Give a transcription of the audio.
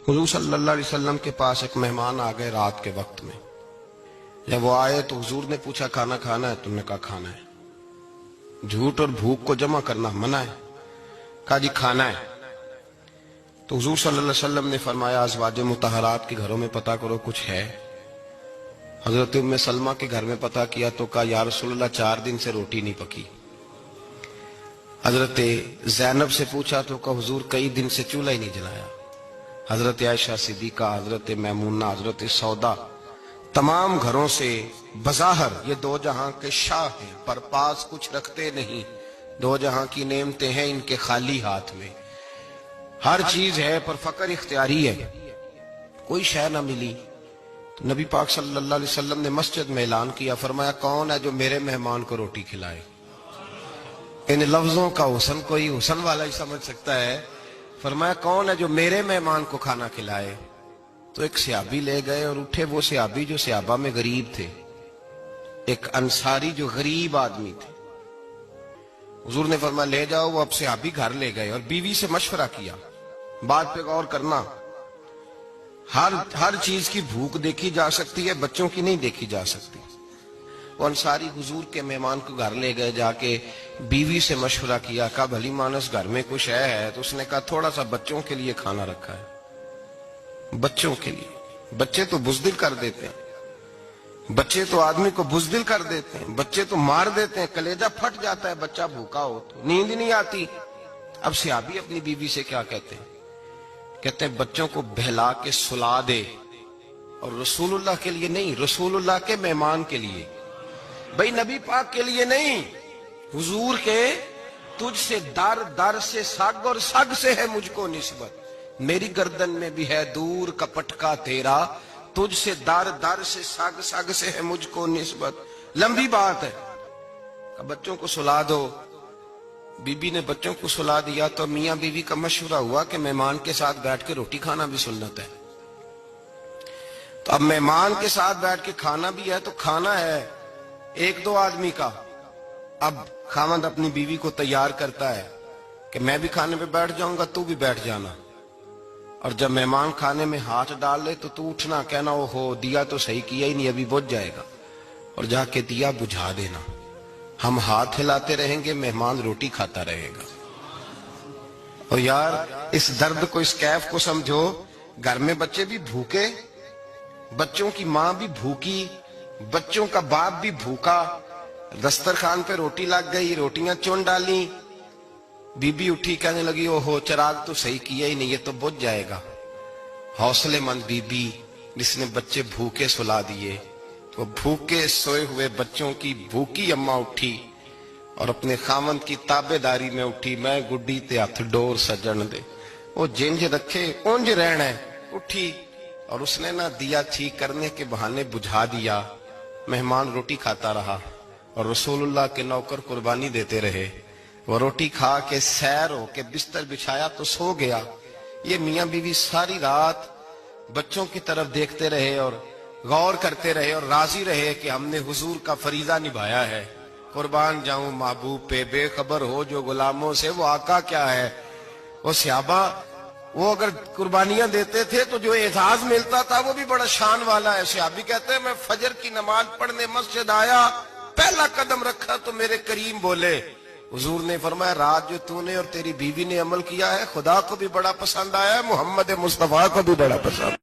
حضور صلی اللہ علیہ وسلم کے پاس ایک مہمان آ گئے رات کے وقت میں. جب وہ آئے تو حضور نے پوچھا کھانا کھانا ہے؟ تم نے کہا کھانا ہے. جھوٹ اور بھوک کو جمع کرنا منع ہے. کہا جی کھانا ہے. تو حضور صلی اللہ علیہ وسلم نے فرمایا ازواج مطہرات کے گھروں میں پتہ کرو کچھ ہے. حضرت ام سلمہ کے گھر میں پتہ کیا تو کہا یا رسول اللہ 4 دن سے روٹی نہیں پکی. حضرت زینب سے پوچھا تو کہا حضور کئی دن سے چولہا ہی نہیں جلایا. حضرت عائشہ صدیقہ، حضرت میمونہ، حضرت سودا، تمام گھروں سے بظاہر یہ 2 جہاں کے شاہ ہیں پر پاس کچھ رکھتے نہیں. 2 جہاں کی نعمتیں ہیں ان کے خالی ہاتھ میں. ہر چیز ہے پر فقر اختیاری ہے. کوئی شے نہ ملی. تو نبی پاک صلی اللہ علیہ وسلم نے مسجد میں اعلان کیا، فرمایا کون ہے جو میرے مہمان کو روٹی کھلائے؟ ان لفظوں کا حسن کوئی حسن والا ہی سمجھ سکتا ہے. فرمایا کون ہے جو میرے مہمان کو کھانا کھلائے؟ تو ایک صحابی لے گئے اور اٹھے وہ صحابی جو صحابہ میں غریب تھے، ایک انصاری جو غریب آدمی تھے. حضور نے فرمایا لے جاؤ. وہ اب صحابی گھر لے گئے اور بیوی سے مشورہ کیا. بات پہ غور کرنا، ہر چیز کی بھوک دیکھی جا سکتی ہے، بچوں کی نہیں دیکھی جا سکتی. وہ انصاری حضور کے مہمان کو گھر لے گئے، جا کے بیوی سے مشورہ کیا. کہا بھلی مانس گھر میں کچھ ہے؟ تو اس نے کہا تھوڑا سا بچوں کے لیے کھانا رکھا ہے. بچوں کے لیے. بچے تو بزدل کر دیتے ہیں، بچے تو آدمی کو بزدل کر دیتے ہیں، بچے تو مار دیتے ہیں، کلیجہ پھٹ جاتا ہے بچہ بھوکا ہو تو، نیند ہی نہیں آتی. اب صحابی اپنی بیوی سے کیا کہتے ہیں؟ کہتے ہیں بچوں کو بہلا کے سلا دے، اور رسول اللہ کے لیے نہیں، رسول اللہ کے مہمان کے لیے. بھئی نبی پاک کے لیے نہیں، حضور کے. تجھ سے در در سے سگ اور سگ سے ہے مجھ کو نسبت. میری گردن میں بھی ہے دور کا پٹکا تیرا، تجھ سے در در سے سگ سگ سے ہے مجھ کو نسبت. لمبی بات ہے. بچوں کو سلا دو. بی بی نے بچوں کو سلا دیا تو میاں بیوی کا مشورہ ہوا کہ مہمان کے ساتھ بیٹھ کے روٹی کھانا بھی سنت ہے. تو اب مہمان کے ساتھ بیٹھ کے کھانا بھی ہے تو کھانا ہے 1-2 آدمی کا. اب خاوند اپنی بیوی کو تیار کرتا ہے کہ میں بھی کھانے پہ بیٹھ جاؤں گا، تو بھی بیٹھ جانا. اور جب مہمان کھانے میں ہاتھ ڈال لے تو اٹھنا، کہنا او ہو دیا تو صحیح کیا ہی نہیں، ابھی بجھ جائے گا، اور جا کے دیا بجھا دینا. ہم ہاتھ ہلاتے رہیں گے، مہمان روٹی کھاتا رہے گا. اور یار اس درد کو، اس کیف کو سمجھو. گھر میں بچے بھی بھوکے، بچوں کی ماں بھی بھوکی، بچوں کا باپ بھی بھوکا. دسترخوان پہ روٹی لگ گئی، روٹیاں چن ڈالی. بی بی اٹھی کہنے لگی او ہو چراغ تو صحیح کیا ہی نہیں، یہ تو بجھ جائے گا. حوصلے مند بی بی جس نے بچے بھوکے سلا دیے. وہ بھوکے سوئے ہوئے بچوں کی بھوکی اماں اٹھی اور اپنے خاوند کی تابع داری میں اٹھی. میں گڈی تے ہاتھ ڈور سجن دے، وہ جنج رکھے اونج رہنا ہے. اٹھی اور اس نے نہ دیا ٹھیک کرنے کے بہانے بجھا دیا. مہمان روٹی کھاتا رہا اور رسول اللہ کے نوکر قربانی دیتے رہے. وہ روٹی کھا کے سیر ہو کے بستر بچھایا تو سو گیا. یہ میاں بیوی ساری رات بچوں کی طرف دیکھتے رہے اور غور کرتے رہے اور راضی رہے کہ ہم نے حضور کا فریضہ نبھایا ہے. قربان جاؤں محبوب پہ، بے خبر ہو جو غلاموں سے وہ آقا کیا ہے. وہ صحابہ وہ اگر قربانیاں دیتے تھے تو جو اعزاز ملتا تھا وہ بھی بڑا شان والا ہے. صحابی کہتے ہیں میں فجر کی نماز پڑھنے مسجد آیا، پہلا قدم رکھا تو میرے کریم بولے. حضور نے فرمایا رات جو تو نے اور تیری بیوی نے عمل کیا ہے خدا کو بھی بڑا پسند آیا ہے، محمد مصطفیٰ کو بھی بڑا پسند.